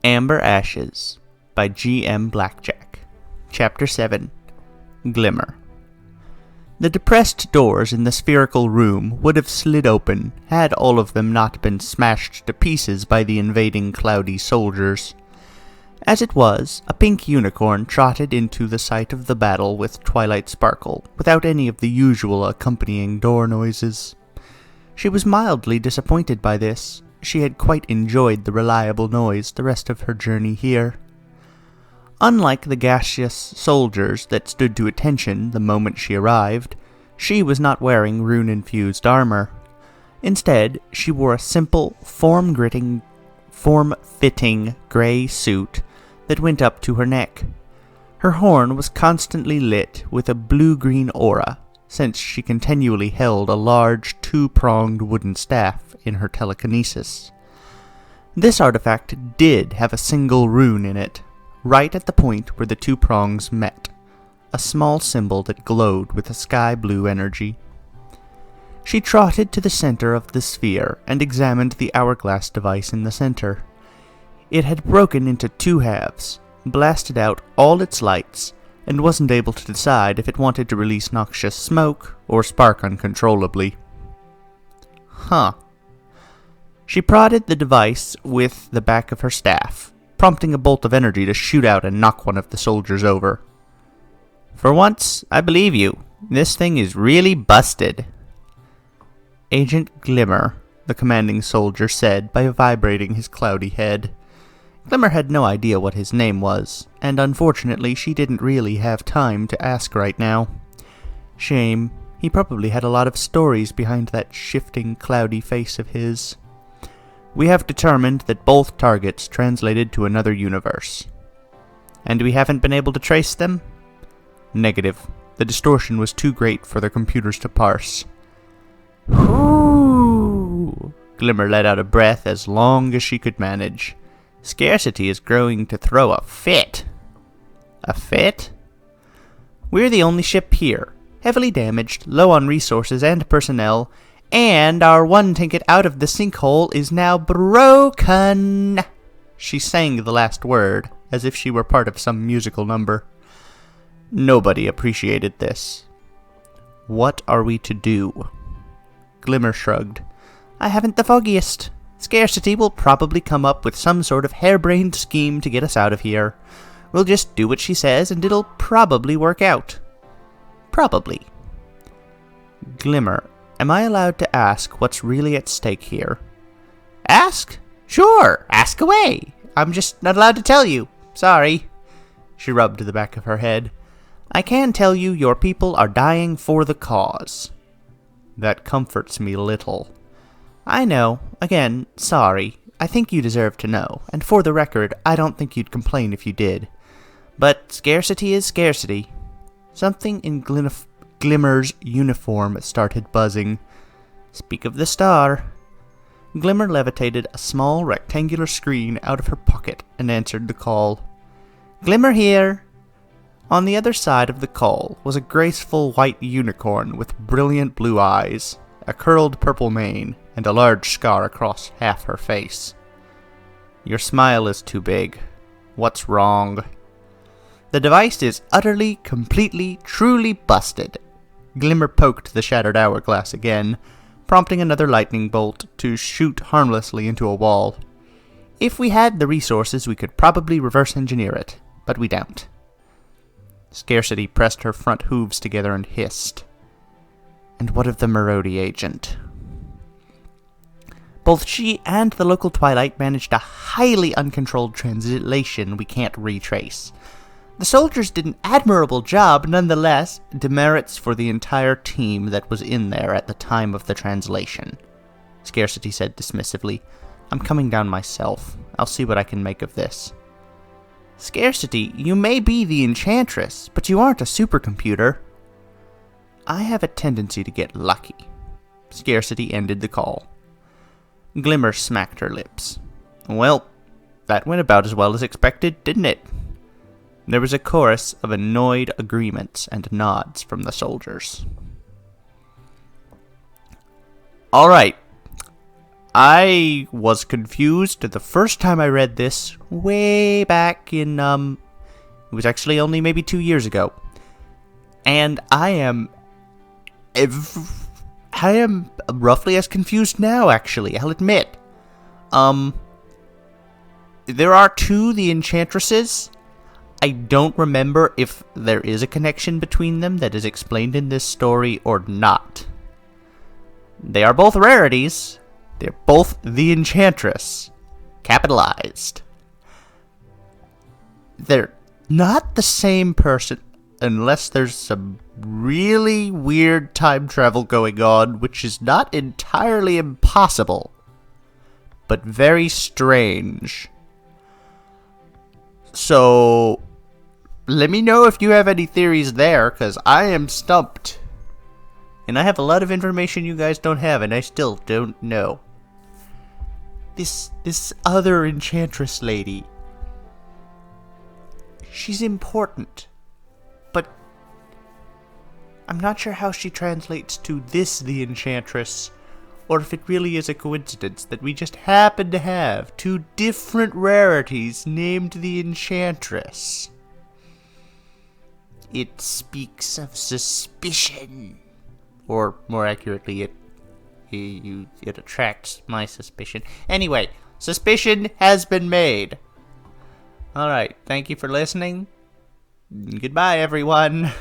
Amber Ashes by G.M. Blackjack. Chapter 7. Glimmer. The depressed doors in the spherical room would have slid open had all of them not been smashed to pieces by the invading cloudy soldiers. As it was, a pink unicorn trotted into the site of the battle with twilight sparkle, without any of the usual accompanying door noises. She was mildly disappointed by this. She had quite enjoyed the reliable noise the rest of her journey here. Unlike the gaseous soldiers that stood to attention the moment she arrived, she was not wearing rune-infused armor. Instead, she wore a simple, form-fitting gray suit that went up to her neck. Her horn was constantly lit with a blue-green aura, since she continually held a large, two-pronged wooden staff in her telekinesis. This artifact did have a single rune in it, right at the point where the two prongs met, a small symbol that glowed with a sky-blue energy. She trotted to the center of the sphere and examined the hourglass device in the center. It had broken into two halves, blasted out all its lights, and wasn't able to decide if it wanted to release noxious smoke or spark uncontrollably. Huh. She prodded the device with the back of her staff, prompting a bolt of energy to shoot out and knock one of the soldiers over. "For once, I believe you. This thing is really busted." "Agent Glimmer," the commanding soldier said by vibrating his cloudy head. Glimmer had no idea what his name was, and unfortunately she didn't really have time to ask right now. Shame. He probably had a lot of stories behind that shifting, cloudy face of his. "We have determined that both targets translated to another universe." "And we haven't been able to trace them?" "Negative. The distortion was too great for their computers to parse." "Whew!" Glimmer let out a breath as long as she could manage. "Scarcity is growing to throw a fit." "A fit?" "We're the only ship here, heavily damaged, low on resources and personnel, and our one ticket out of the sinkhole is now broken." She sang the last word, as if she were part of some musical number. Nobody appreciated this. "What are we to do?" Glimmer shrugged. "I haven't the foggiest. Scarcity will probably come up with some sort of harebrained scheme to get us out of here. We'll just do what she says, and it'll probably work out." "Probably." "Glimmer, am I allowed to ask what's really at stake here?" "Ask? Sure, ask away. I'm just not allowed to tell you. Sorry." She rubbed the back of her head. "I can tell you your people are dying for the cause." "That comforts me little." "I know. Again, sorry. I think you deserve to know, and for the record, I don't think you'd complain if you did. But scarcity is scarcity." Something in Glimmer's uniform started buzzing. "Speak of the star." Glimmer levitated a small rectangular screen out of her pocket and answered the call. "Glimmer here." On the other side of the call was a graceful white unicorn with brilliant blue eyes, a curled purple mane, and a large scar across half her face. "Your smile is too big. What's wrong?" "The device is utterly, completely, truly busted." Glimmer poked the shattered hourglass again, prompting another lightning bolt to shoot harmlessly into a wall. "If we had the resources, we could probably reverse engineer it, but we don't." Scarcity pressed her front hooves together and hissed. "And what of the Marodi agent?" "Both she and the local Twilight managed a highly uncontrolled translation we can't retrace. The soldiers did an admirable job, nonetheless. Demerits for the entire team that was in there at the time of the translation," Scarcity said dismissively. "I'm coming down myself. I'll see what I can make of this." "Scarcity, you may be the Enchantress, but you aren't a supercomputer." "I have a tendency to get lucky." Scarcity ended the call. Glimmer smacked her lips. "Well, that went about as well as expected, didn't it?" There was a chorus of annoyed agreements and nods from the soldiers. "All right. I was confused the first time I read this way back in, it was actually only maybe 2 years ago. And I am roughly as confused now, actually, I'll admit. There are two the Enchantresses. I don't remember if there is a connection between them that is explained in this story or not. They are both rarities. They're both the Enchantress. Capitalized. They're not the same person unless there's some really weird time travel going on, which is not entirely impossible, but very strange. So, let me know if you have any theories there, because I am stumped. And I have a lot of information you guys don't have, and I still don't know. This other Enchantress lady, she's important, but I'm not sure how she translates to this the Enchantress, or if it really is a coincidence that we just happen to have two different rarities named the Enchantress. It speaks of suspicion, or more accurately, it attracts my suspicion. Anyway, suspicion has been made. Alright, thank you for listening. Goodbye, everyone.